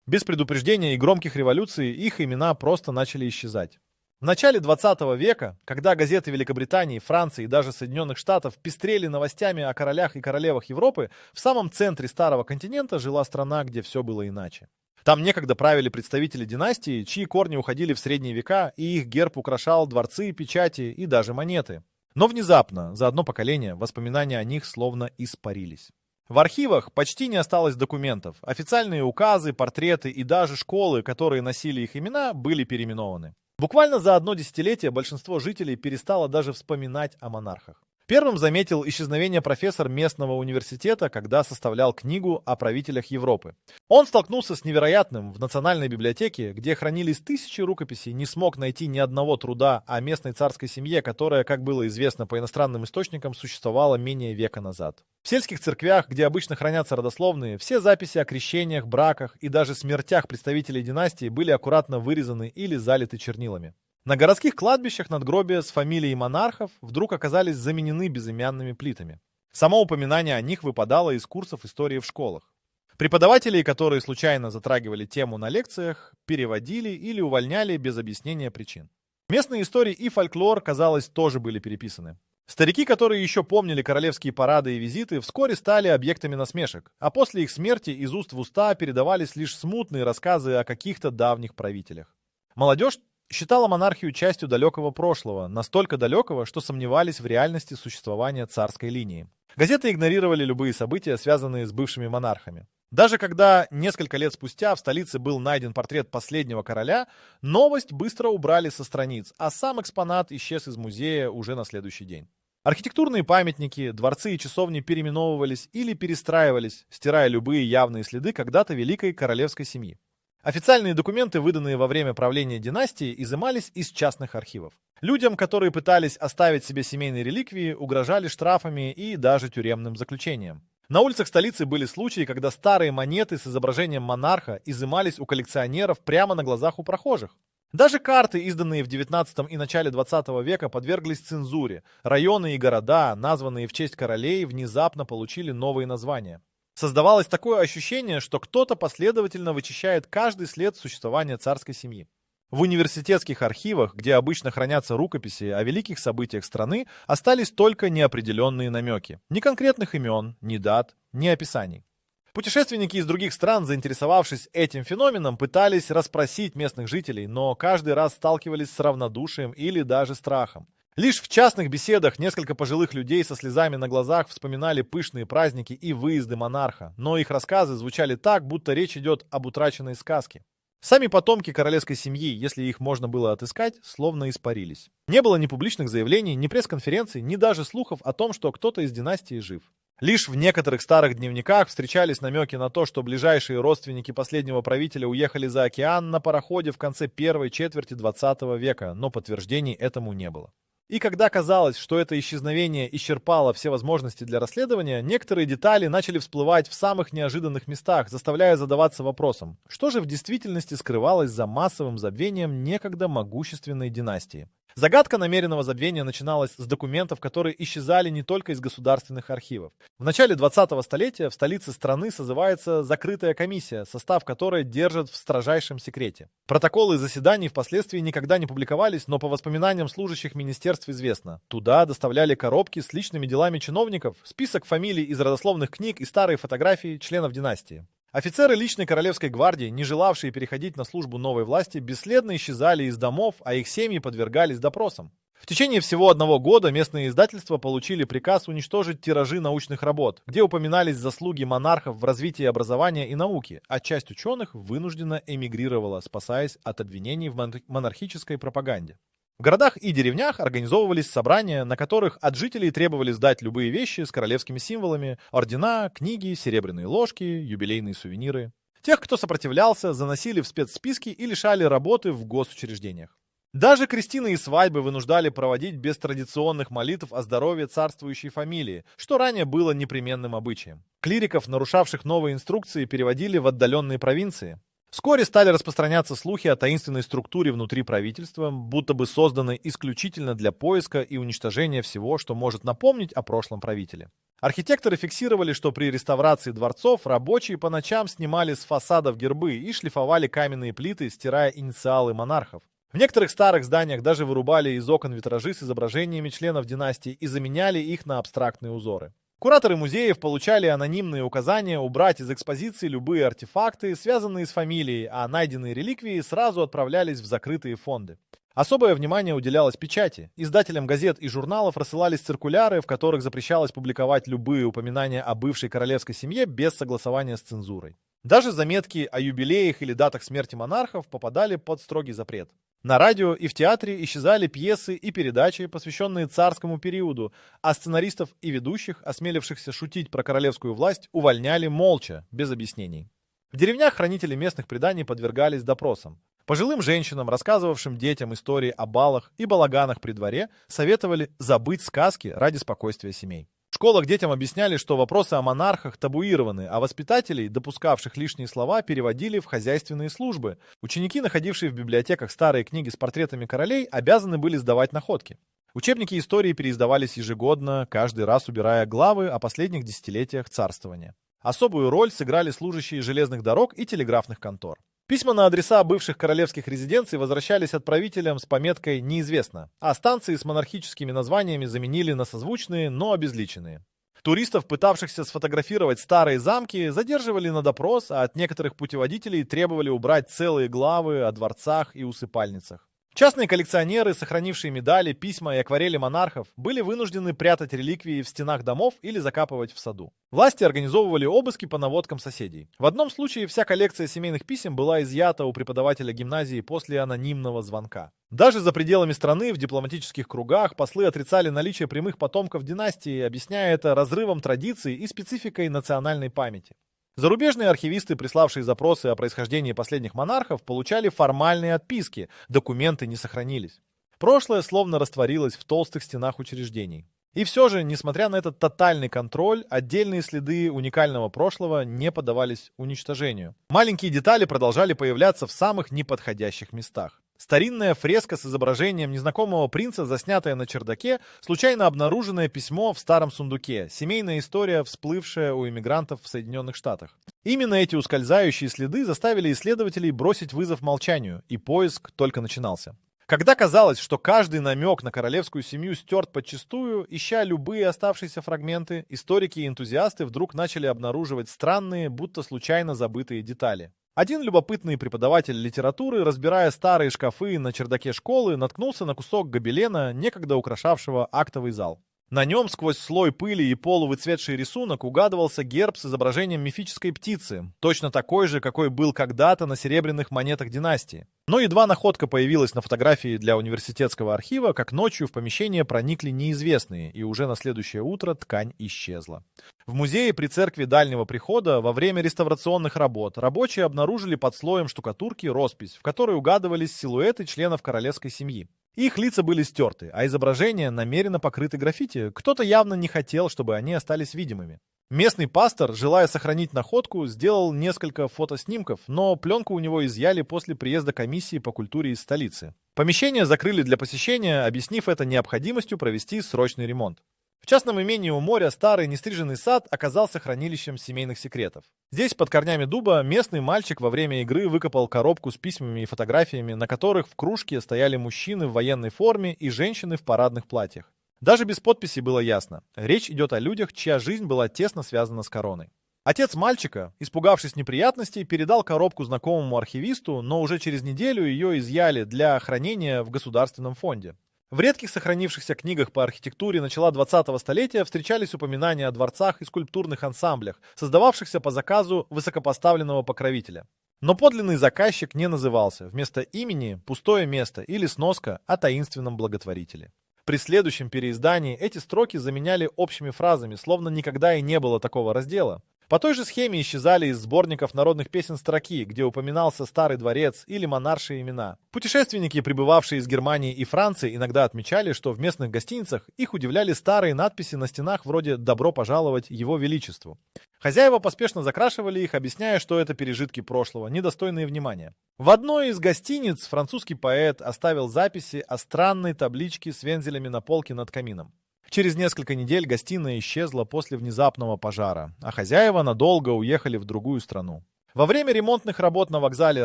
Без предупреждения и громких революций их имена просто начали исчезать. В начале 20 века, когда газеты Великобритании, Франции и даже Соединенных Штатов пестрели новостями о королях и королевах Европы, в самом центре Старого континента жила страна, где все было иначе. Там некогда правили представители династии, чьи корни уходили в средние века, и их герб украшал дворцы, печати и даже монеты. Но внезапно, за одно поколение, воспоминания о них словно испарились. В архивах почти не осталось документов. Официальные указы, портреты и даже школы, которые носили их имена, были переименованы. Буквально за одно десятилетие большинство жителей перестало даже вспоминать о монархах. Первым заметил исчезновение профессор местного университета, когда составлял книгу о правителях Европы. Он столкнулся с невероятным в Национальной библиотеке, где хранились тысячи рукописей, не смог найти ни одного труда о местной царской семье, которая, как было известно по иностранным источникам, существовала менее века назад. В сельских церквях, где обычно хранятся родословные, все записи о крещениях, браках и даже смертях представителей династии были аккуратно вырезаны или залиты чернилами. На городских кладбищах надгробия с фамилией монархов вдруг оказались заменены безымянными плитами. Само упоминание о них выпадало из курсов истории в школах. Преподавателей, которые случайно затрагивали тему на лекциях, переводили или увольняли без объяснения причин. Местные истории и фольклор, казалось, тоже были переписаны. Старики, которые еще помнили королевские парады и визиты, вскоре стали объектами насмешек, а после их смерти из уст в уста передавались лишь смутные рассказы о каких-то давних правителях. Молодежь считала монархию частью далекого прошлого, настолько далекого, что сомневались в реальности существования царской линии. Газеты игнорировали любые события, связанные с бывшими монархами. Даже когда несколько лет спустя в столице был найден портрет последнего короля, новость быстро убрали со страниц, а сам экспонат исчез из музея уже на следующий день. Архитектурные памятники, дворцы и часовни переименовывались или перестраивались, стирая любые явные следы когда-то великой королевской семьи. Официальные документы, выданные во время правления династии, изымались из частных архивов. Людям, которые пытались оставить себе семейные реликвии, угрожали штрафами и даже тюремным заключением. На улицах столицы были случаи, когда старые монеты с изображением монарха изымались у коллекционеров прямо на глазах у прохожих. Даже карты, изданные в 19 и начале 20 века, подверглись цензуре. Районы и города, названные в честь королей, внезапно получили новые названия. Создавалось такое ощущение, что кто-то последовательно вычищает каждый след существования царской семьи. В университетских архивах, где обычно хранятся рукописи о великих событиях страны, остались только неопределенные намеки. Ни конкретных имен, ни дат, ни описаний. Путешественники из других стран, заинтересовавшись этим феноменом, пытались расспросить местных жителей, но каждый раз сталкивались с равнодушием или даже страхом. Лишь в частных беседах несколько пожилых людей со слезами на глазах вспоминали пышные праздники и выезды монарха, но их рассказы звучали так, будто речь идет об утраченной сказке. Сами потомки королевской семьи, если их можно было отыскать, словно испарились. Не было ни публичных заявлений, ни пресс-конференций, ни даже слухов о том, что кто-то из династии жив. Лишь в некоторых старых дневниках встречались намеки на то, что ближайшие родственники последнего правителя уехали за океан на пароходе в конце первой четверти 20 века, но подтверждений этому не было. И когда казалось, что это исчезновение исчерпало все возможности для расследования, некоторые детали начали всплывать в самых неожиданных местах, заставляя задаваться вопросом, что же в действительности скрывалось за массовым забвением некогда могущественной династии. Загадка намеренного забвения начиналась с документов, которые исчезали не только из государственных архивов. В начале 20-го столетия в столице страны созывается закрытая комиссия, состав которой держат в строжайшем секрете. Протоколы заседаний впоследствии никогда не публиковались, но по воспоминаниям служащих министерств известно. Туда доставляли коробки с личными делами чиновников, список фамилий из родословных книг и старые фотографии членов династии. Офицеры личной королевской гвардии, не желавшие переходить на службу новой власти, бесследно исчезали из домов, а их семьи подвергались допросам. В течение всего одного года местные издательства получили приказ уничтожить тиражи научных работ, где упоминались заслуги монархов в развитии образования и науки, а часть ученых вынужденно эмигрировала, спасаясь от обвинений в монархической пропаганде. В городах и деревнях организовывались собрания, на которых от жителей требовали сдать любые вещи с королевскими символами: ордена, книги, серебряные ложки, юбилейные сувениры. Тех, кто сопротивлялся, заносили в спецсписки и лишали работы в госучреждениях. Даже крестины и свадьбы вынуждали проводить без традиционных молитв о здоровье царствующей фамилии, что ранее было непременным обычаем. Клириков, нарушавших новые инструкции, переводили в отдаленные провинции. Вскоре стали распространяться слухи о таинственной структуре внутри правительства, будто бы созданной исключительно для поиска и уничтожения всего, что может напомнить о прошлом правителе. Архитекторы фиксировали, что при реставрации дворцов рабочие по ночам снимали с фасадов гербы и шлифовали каменные плиты, стирая инициалы монархов. В некоторых старых зданиях даже вырубали из окон витражи с изображениями членов династии и заменяли их на абстрактные узоры. Кураторы музеев получали анонимные указания убрать из экспозиции любые артефакты, связанные с фамилией, а найденные реликвии сразу отправлялись в закрытые фонды. Особое внимание уделялось печати. Издателям газет и журналов рассылались циркуляры, в которых запрещалось публиковать любые упоминания о бывшей королевской семье без согласования с цензурой. Даже заметки о юбилеях или датах смерти монархов попадали под строгий запрет. На радио и в театре исчезали пьесы и передачи, посвященные царскому периоду, а сценаристов и ведущих, осмелившихся шутить про королевскую власть, увольняли молча, без объяснений. В деревнях хранители местных преданий подвергались допросам. Пожилым женщинам, рассказывавшим детям истории о балах и балаганах при дворе, советовали забыть сказки ради спокойствия семей. В школах детям объясняли, что вопросы о монархах табуированы, а воспитателей, допускавших лишние слова, переводили в хозяйственные службы. Ученики, находившие в библиотеках старые книги с портретами королей, обязаны были сдавать находки. Учебники истории переиздавались ежегодно, каждый раз убирая главы о последних десятилетиях царствования. Особую роль сыграли служащие железных дорог и телеграфных контор. Письма на адреса бывших королевских резиденций возвращались отправителям с пометкой «Неизвестно», а станции с монархическими названиями заменили на созвучные, но обезличенные. Туристов, пытавшихся сфотографировать старые замки, задерживали на допрос, а от некоторых путеводителей требовали убрать целые главы о дворцах и усыпальницах. Частные коллекционеры, сохранившие медали, письма и акварели монархов, были вынуждены прятать реликвии в стенах домов или закапывать в саду. Власти организовывали обыски по наводкам соседей. В одном случае вся коллекция семейных писем была изъята у преподавателя гимназии после анонимного звонка. Даже за пределами страны в дипломатических кругах послы отрицали наличие прямых потомков династии, объясняя это разрывом традиций и спецификой национальной памяти. Зарубежные архивисты, приславшие запросы о происхождении последних монархов, получали формальные отписки, документы не сохранились. Прошлое словно растворилось в толстых стенах учреждений. И все же, несмотря на этот тотальный контроль, отдельные следы уникального прошлого не поддавались уничтожению. Маленькие детали продолжали появляться в самых неподходящих местах. Старинная фреска с изображением незнакомого принца, заснятая на чердаке, случайно обнаруженное письмо в старом сундуке, семейная история, всплывшая у иммигрантов в Соединенных Штатах. Именно эти ускользающие следы заставили исследователей бросить вызов молчанию, и поиск только начинался. Когда казалось, что каждый намек на королевскую семью стерт подчистую, ища любые оставшиеся фрагменты, историки и энтузиасты вдруг начали обнаруживать странные, будто случайно забытые детали. Один любопытный преподаватель литературы, разбирая старые шкафы на чердаке школы, наткнулся на кусок гобелена, некогда украшавшего актовый зал. На нем сквозь слой пыли и полувыцветший рисунок угадывался герб с изображением мифической птицы, точно такой же, какой был когда-то на серебряных монетах династии. Но едва находка появилась на фотографии для университетского архива, как ночью в помещение проникли неизвестные, и уже на следующее утро ткань исчезла. В музее при церкви Дальнего Прихода во время реставрационных работ рабочие обнаружили под слоем штукатурки роспись, в которой угадывались силуэты членов королевской семьи. Их лица были стерты, а изображения намеренно покрыты граффити. Кто-то явно не хотел, чтобы они остались видимыми. Местный пастор, желая сохранить находку, сделал несколько фотоснимков, но пленку у него изъяли после приезда комиссии по культуре из столицы. Помещение закрыли для посещения, объяснив это необходимостью провести срочный ремонт. В частном имении у моря старый нестриженный сад оказался хранилищем семейных секретов. Здесь, под корнями дуба, местный мальчик во время игры выкопал коробку с письмами и фотографиями, на которых в кружке стояли мужчины в военной форме и женщины в парадных платьях. Даже без подписи было ясно. Речь идет о людях, чья жизнь была тесно связана с короной. Отец мальчика, испугавшись неприятностей, передал коробку знакомому архивисту, но уже через неделю ее изъяли для хранения в Государственном фонде. В редких сохранившихся книгах по архитектуре начала 20-го столетия встречались упоминания о дворцах и скульптурных ансамблях, создававшихся по заказу высокопоставленного покровителя. Но подлинный заказчик не назывался, вместо имени пустое место или сноска о таинственном благотворителе. При следующем переиздании эти строки заменяли общими фразами, словно никогда и не было такого раздела. По той же схеме исчезали из сборников народных песен строки, где упоминался старый дворец или монаршие имена. Путешественники, прибывавшие из Германии и Франции, иногда отмечали, что в местных гостиницах их удивляли старые надписи на стенах вроде «Добро пожаловать Его Величеству». Хозяева поспешно закрашивали их, объясняя, что это пережитки прошлого, недостойные внимания. В одной из гостиниц французский поэт оставил записи о странной табличке с вензелями на полке над камином. Через несколько недель гостиная исчезла после внезапного пожара, а хозяева надолго уехали в другую страну. Во время ремонтных работ на вокзале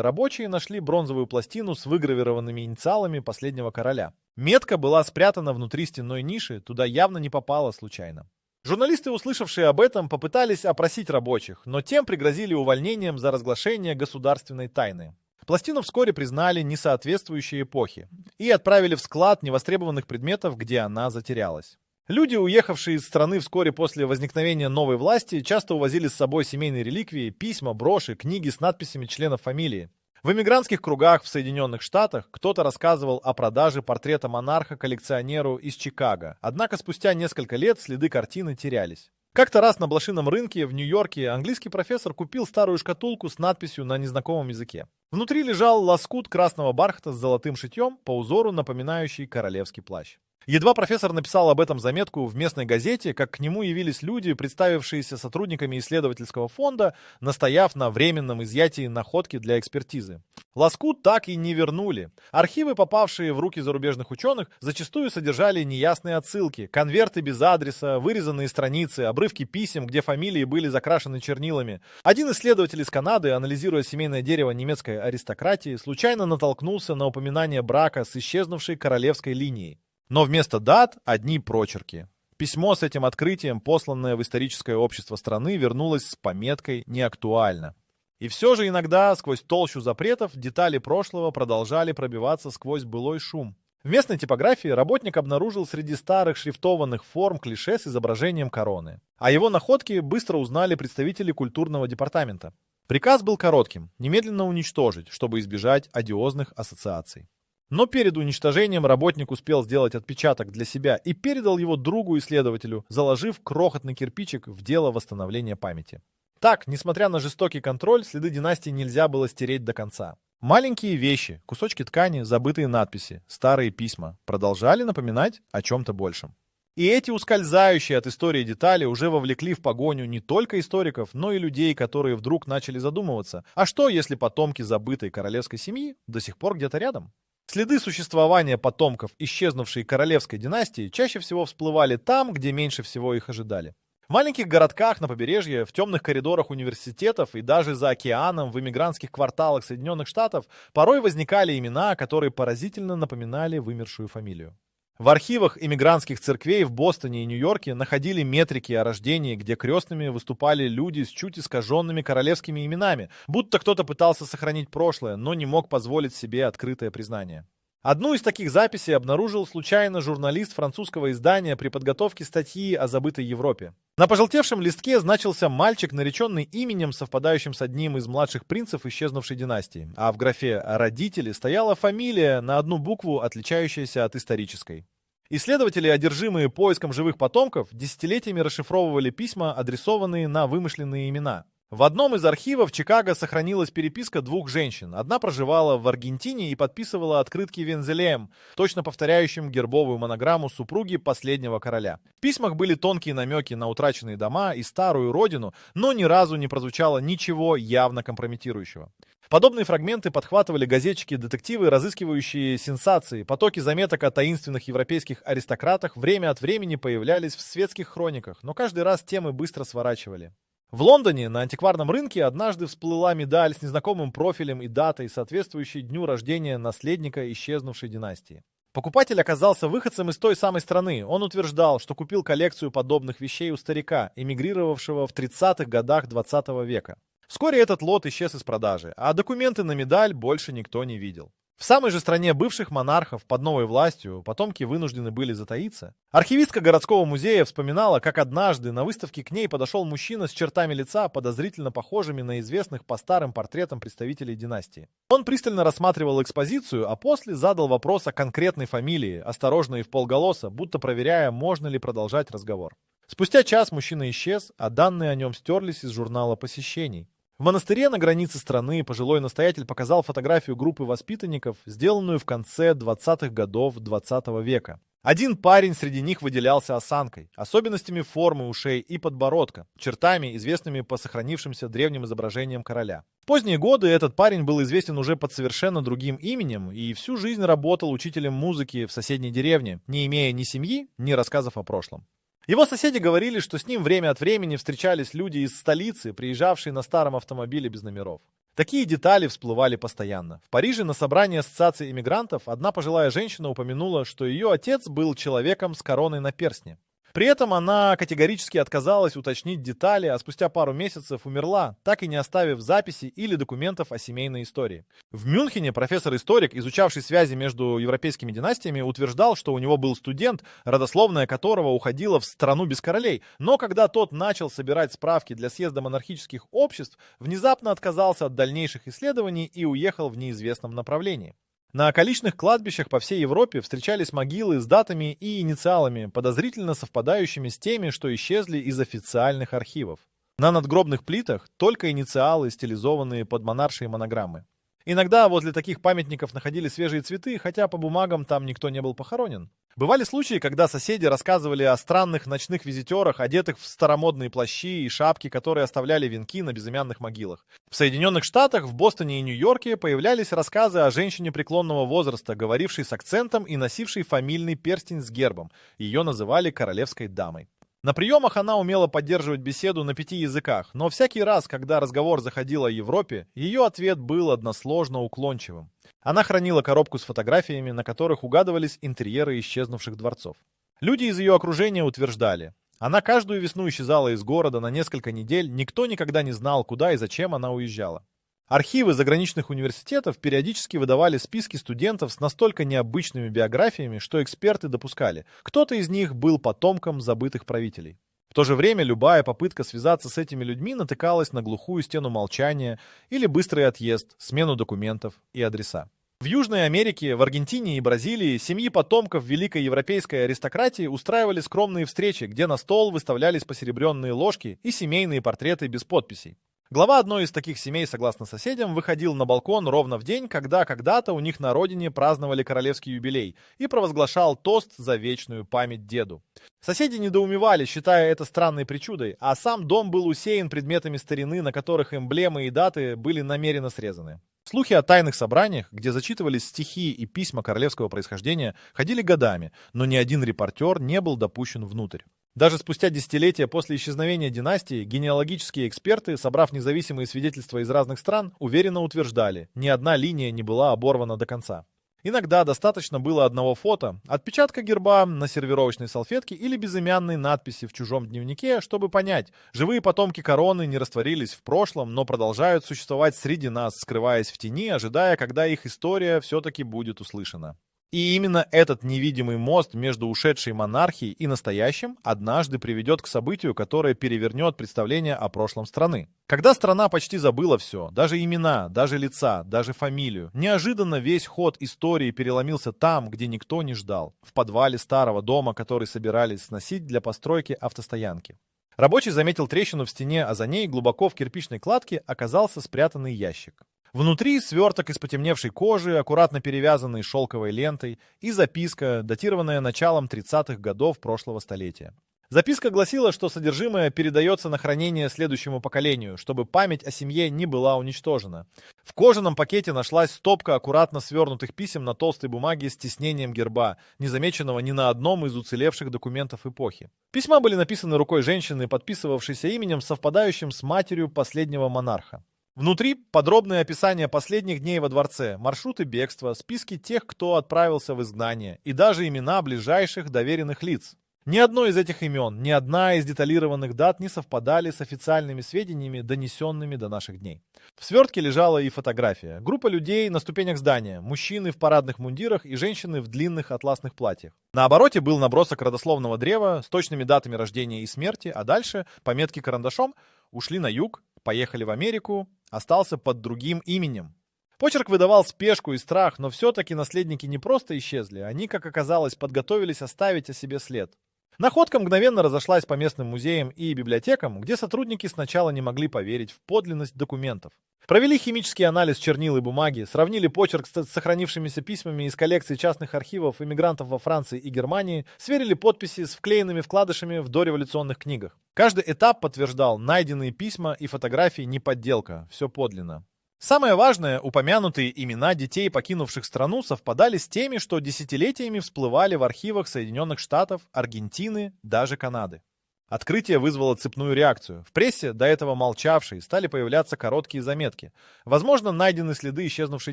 рабочие нашли бронзовую пластину с выгравированными инициалами последнего короля. Метка была спрятана внутри стенной ниши, туда явно не попала случайно. Журналисты, услышавшие об этом, попытались опросить рабочих, но тем пригрозили увольнением за разглашение государственной тайны. Пластину вскоре признали несоответствующей эпохе и отправили в склад невостребованных предметов, где она затерялась. Люди, уехавшие из страны вскоре после возникновения новой власти, часто увозили с собой семейные реликвии, письма, броши, книги с надписями членов фамилии. В эмигрантских кругах в Соединенных Штатах кто-то рассказывал о продаже портрета монарха коллекционеру из Чикаго, однако спустя несколько лет следы картины терялись. Как-то раз на блошином рынке в Нью-Йорке английский профессор купил старую шкатулку с надписью на незнакомом языке. Внутри лежал лоскут красного бархата с золотым шитьем по узору, напоминающий королевский плащ. Едва профессор написал об этом заметку в местной газете, как к нему явились люди, представившиеся сотрудниками исследовательского фонда, настояв на временном изъятии находки для экспертизы. Лоскут так и не вернули. Архивы, попавшие в руки зарубежных ученых, зачастую содержали неясные отсылки, конверты без адреса, вырезанные страницы, обрывки писем, где фамилии были закрашены чернилами. Один исследователь из Канады, анализируя семейное дерево немецкой аристократии, случайно натолкнулся на упоминание брака с исчезнувшей королевской линией. Но вместо дат одни прочерки. Письмо с этим открытием, посланное в историческое общество страны, вернулось с пометкой «неактуально». И все же иногда, сквозь толщу запретов, детали прошлого продолжали пробиваться сквозь былой шум. В местной типографии работник обнаружил среди старых шрифтованных форм клише с изображением короны. А его находки быстро узнали представители культурного департамента. Приказ был коротким – немедленно уничтожить, чтобы избежать одиозных ассоциаций. Но перед уничтожением работник успел сделать отпечаток для себя и передал его другу-исследователю, заложив крохотный кирпичик в дело восстановления памяти. Так, несмотря на жестокий контроль, следы династии нельзя было стереть до конца. Маленькие вещи, кусочки ткани, забытые надписи, старые письма продолжали напоминать о чем-то большем. И эти ускользающие от истории детали уже вовлекли в погоню не только историков, но и людей, которые вдруг начали задумываться, а что, если потомки забытой королевской семьи до сих пор где-то рядом? Следы существования потомков исчезнувшей королевской династии чаще всего всплывали там, где меньше всего их ожидали. В маленьких городках на побережье, в темных коридорах университетов и даже за океаном в эмигрантских кварталах Соединенных Штатов порой возникали имена, которые поразительно напоминали вымершую фамилию. В архивах эмигрантских церквей в Бостоне и Нью-Йорке находили метрики о рождении, где крестными выступали люди с чуть искаженными королевскими именами, будто кто-то пытался сохранить прошлое, но не мог позволить себе открытое признание. Одну из таких записей обнаружил случайно журналист французского издания при подготовке статьи о забытой Европе. На пожелтевшем листке значился мальчик, нареченный именем, совпадающим с одним из младших принцев исчезнувшей династии, а в графе «родители» стояла фамилия на одну букву, отличающаяся от исторической. Исследователи, одержимые поиском живых потомков, десятилетиями расшифровывали письма, адресованные на вымышленные имена. В одном из архивов Чикаго сохранилась переписка двух женщин. Одна проживала в Аргентине и подписывала открытки вензелем, точно повторяющим гербовую монограмму супруги последнего короля. В письмах были тонкие намеки на утраченные дома и старую родину, но ни разу не прозвучало ничего явно компрометирующего. Подобные фрагменты подхватывали газетчики-детективы, разыскивающие сенсации. Потоки заметок о таинственных европейских аристократах время от времени появлялись в светских хрониках, но каждый раз темы быстро сворачивали. В Лондоне на антикварном рынке однажды всплыла медаль с незнакомым профилем и датой, соответствующей дню рождения наследника исчезнувшей династии. Покупатель оказался выходцем из той самой страны. Он утверждал, что купил коллекцию подобных вещей у старика, эмигрировавшего в 30-х годах 20 века. Вскоре этот лот исчез из продажи, а документы на медаль больше никто не видел. В самой же стране бывших монархов под новой властью потомки вынуждены были затаиться. Архивистка городского музея вспоминала, как однажды на выставке к ней подошел мужчина с чертами лица, подозрительно похожими на известных по старым портретам представителей династии. Он пристально рассматривал экспозицию, а после задал вопрос о конкретной фамилии, осторожно и вполголоса, будто проверяя, можно ли продолжать разговор. Спустя час мужчина исчез, а данные о нем стерлись из журнала посещений. В монастыре на границе страны пожилой настоятель показал фотографию группы воспитанников, сделанную в конце 20-х годов 20 века. Один парень среди них выделялся осанкой, особенностями формы ушей и подбородка, чертами, известными по сохранившимся древним изображениям короля. В поздние годы этот парень был известен уже под совершенно другим именем и всю жизнь работал учителем музыки в соседней деревне, не имея ни семьи, ни рассказов о прошлом. Его соседи говорили, что с ним время от времени встречались люди из столицы, приезжавшие на старом автомобиле без номеров. Такие детали всплывали постоянно. В Париже на собрании Ассоциации иммигрантов одна пожилая женщина упомянула, что ее отец был человеком с короной на перстне. При этом она категорически отказалась уточнить детали, а спустя пару месяцев умерла, так и не оставив записи или документов о семейной истории. В Мюнхене профессор-историк, изучавший связи между европейскими династиями, утверждал, что у него был студент, родословная которого уходила в страну без королей, но когда тот начал собирать справки для съезда монархических обществ, внезапно отказался от дальнейших исследований и уехал в неизвестном направлении. На околичных кладбищах по всей Европе встречались могилы с датами и инициалами, подозрительно совпадающими с теми, что исчезли из официальных архивов. На надгробных плитах только инициалы, стилизованные под монаршие монограммы. Иногда возле таких памятников находили свежие цветы, хотя по бумагам там никто не был похоронен. Бывали случаи, когда соседи рассказывали о странных ночных визитерах, одетых в старомодные плащи и шапки, которые оставляли венки на безымянных могилах. В Соединенных Штатах, в Бостоне и Нью-Йорке появлялись рассказы о женщине преклонного возраста, говорившей с акцентом и носившей фамильный перстень с гербом. Ее называли королевской дамой. На приемах она умела поддерживать беседу на 5 языках, но всякий раз, когда разговор заходил о Европе, ее ответ был односложно уклончивым. Она хранила коробку с фотографиями, на которых угадывались интерьеры исчезнувших дворцов. Люди из ее окружения утверждали, она каждую весну исчезала из города на несколько недель, никто никогда не знал, куда и зачем она уезжала. Архивы заграничных университетов периодически выдавали списки студентов с настолько необычными биографиями, что эксперты допускали, кто-то из них был потомком забытых правителей. В то же время любая попытка связаться с этими людьми натыкалась на глухую стену молчания или быстрый отъезд, смену документов и адреса. В Южной Америке, в Аргентине и Бразилии семьи потомков великой европейской аристократии устраивали скромные встречи, где на стол выставлялись посеребренные ложки и семейные портреты без подписей. Глава одной из таких семей, согласно соседям, выходил на балкон ровно в день, когда когда-то у них на родине праздновали королевский юбилей, и провозглашал тост за вечную память деду. Соседи недоумевали, считая это странной причудой, а сам дом был усеян предметами старины, на которых эмблемы и даты были намеренно срезаны. Слухи о тайных собраниях, где зачитывались стихи и письма королевского происхождения, ходили годами, но ни один репортер не был допущен внутрь. Даже спустя десятилетия после исчезновения династии генеалогические эксперты, собрав независимые свидетельства из разных стран, уверенно утверждали, ни одна линия не была оборвана до конца. Иногда достаточно было одного фото, отпечатка герба на сервировочной салфетке или безымянной надписи в чужом дневнике, чтобы понять, живые потомки короны не растворились в прошлом, но продолжают существовать среди нас, скрываясь в тени, ожидая, когда их история все-таки будет услышана. И именно этот невидимый мост между ушедшей монархией и настоящим однажды приведет к событию, которое перевернет представление о прошлом страны. Когда страна почти забыла все, даже имена, даже лица, даже фамилию, неожиданно весь ход истории переломился там, где никто не ждал, в подвале старого дома, который собирались сносить для постройки автостоянки. Рабочий заметил трещину в стене, а за ней глубоко в кирпичной кладке оказался спрятанный ящик. Внутри сверток из потемневшей кожи, аккуратно перевязанный шелковой лентой, и записка, датированная началом 30-х годов прошлого столетия. Записка гласила, что содержимое передается на хранение следующему поколению, чтобы память о семье не была уничтожена. В кожаном пакете нашлась стопка аккуратно свернутых писем на толстой бумаге с тиснением герба, не замеченного ни на одном из уцелевших документов эпохи. Письма были написаны рукой женщины, подписывавшейся именем, совпадающим с матерью последнего монарха. Внутри подробное описание последних дней во дворце, маршруты бегства, списки тех, кто отправился в изгнание, и даже имена ближайших доверенных лиц. Ни одно из этих имен, ни одна из деталированных дат не совпадали с официальными сведениями, донесенными до наших дней. В свертке лежала и фотография. Группа людей на ступенях здания, мужчины в парадных мундирах и женщины в длинных атласных платьях. На обороте был набросок родословного древа с точными датами рождения и смерти, а дальше пометки карандашом: ушли на юг, поехали в Америку, остался под другим именем. Почерк выдавал спешку и страх, но все-таки наследники не просто исчезли, они, как оказалось, подготовились оставить о себе след. Находка мгновенно разошлась по местным музеям и библиотекам, где сотрудники сначала не могли поверить в подлинность документов. Провели химический анализ чернил и бумаги, сравнили почерк с сохранившимися письмами из коллекций частных архивов иммигрантов во Франции и Германии, сверили подписи с вклеенными вкладышами в дореволюционных книгах. Каждый этап подтверждал: найденные письма и фотографии не подделка, все подлинно. Самое важное, упомянутые имена детей, покинувших страну, совпадали с теми, что десятилетиями всплывали в архивах Соединенных Штатов, Аргентины, даже Канады. Открытие вызвало цепную реакцию. В прессе, до этого молчавшей, стали появляться короткие заметки. Возможно, найдены следы исчезнувшей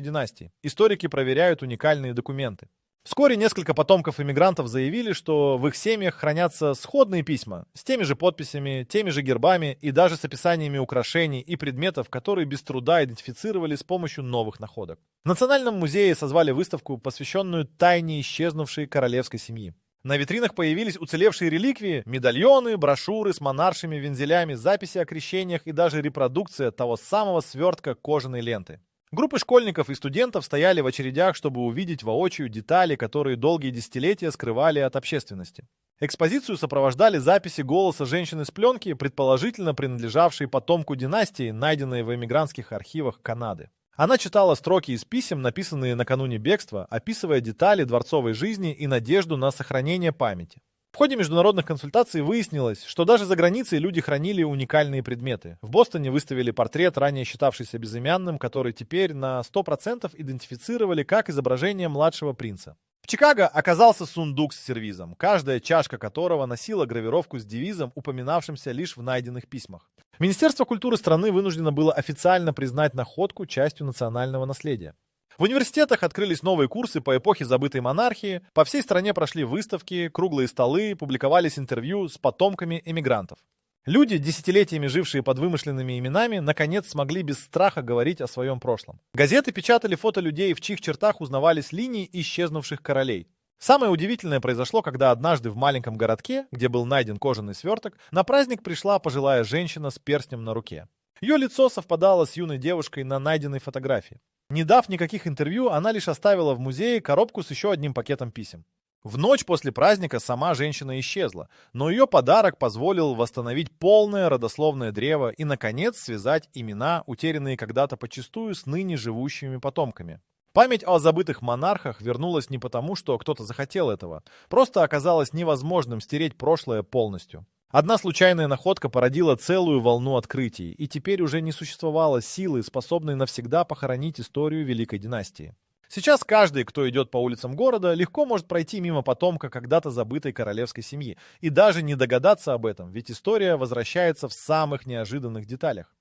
династии. Историки проверяют уникальные документы. Вскоре несколько потомков иммигрантов заявили, что в их семьях хранятся сходные письма, с теми же подписями, теми же гербами и даже с описаниями украшений и предметов, которые без труда идентифицировали с помощью новых находок. В Национальном музее созвали выставку, посвященную тайне исчезнувшей королевской семьи. На витринах появились уцелевшие реликвии, медальоны, брошюры с монаршими вензелями, записи о крещениях и даже репродукция того самого свертка кожаной ленты. Группы школьников и студентов стояли в очередях, чтобы увидеть воочию детали, которые долгие десятилетия скрывали от общественности. Экспозицию сопровождали записи голоса женщины с пленки, предположительно принадлежавшей потомку династии, найденной в эмигрантских архивах Канады. Она читала строки из писем, написанные накануне бегства, описывая детали дворцовой жизни и надежду на сохранение памяти. В ходе международных консультаций выяснилось, что даже за границей люди хранили уникальные предметы. В Бостоне выставили портрет, ранее считавшийся безымянным, который теперь на 100% идентифицировали как изображение младшего принца. В Чикаго оказался сундук с сервизом, каждая чашка которого носила гравировку с девизом, упоминавшимся лишь в найденных письмах. Министерство культуры страны вынуждено было официально признать находку частью национального наследия. В университетах открылись новые курсы по эпохе забытой монархии, по всей стране прошли выставки, круглые столы, публиковались интервью с потомками эмигрантов. Люди, десятилетиями жившие под вымышленными именами, наконец смогли без страха говорить о своем прошлом. Газеты печатали фото людей, в чьих чертах узнавались линии исчезнувших королей. Самое удивительное произошло, когда однажды в маленьком городке, где был найден кожаный сверток, на праздник пришла пожилая женщина с перстнем на руке. Ее лицо совпадало с юной девушкой на найденной фотографии. Не дав никаких интервью, она лишь оставила в музее коробку с еще одним пакетом писем. В ночь после праздника сама женщина исчезла, но ее подарок позволил восстановить полное родословное древо и, наконец, связать имена, утерянные когда-то почастую, с ныне живущими потомками. Память о забытых монархах вернулась не потому, что кто-то захотел этого, просто оказалось невозможным стереть прошлое полностью. Одна случайная находка породила целую волну открытий, и теперь уже не существовало силы, способной навсегда похоронить историю Великой династии. Сейчас каждый, кто идет по улицам города, легко может пройти мимо потомка когда-то забытой королевской семьи и даже не догадаться об этом, ведь история возвращается в самых неожиданных деталях.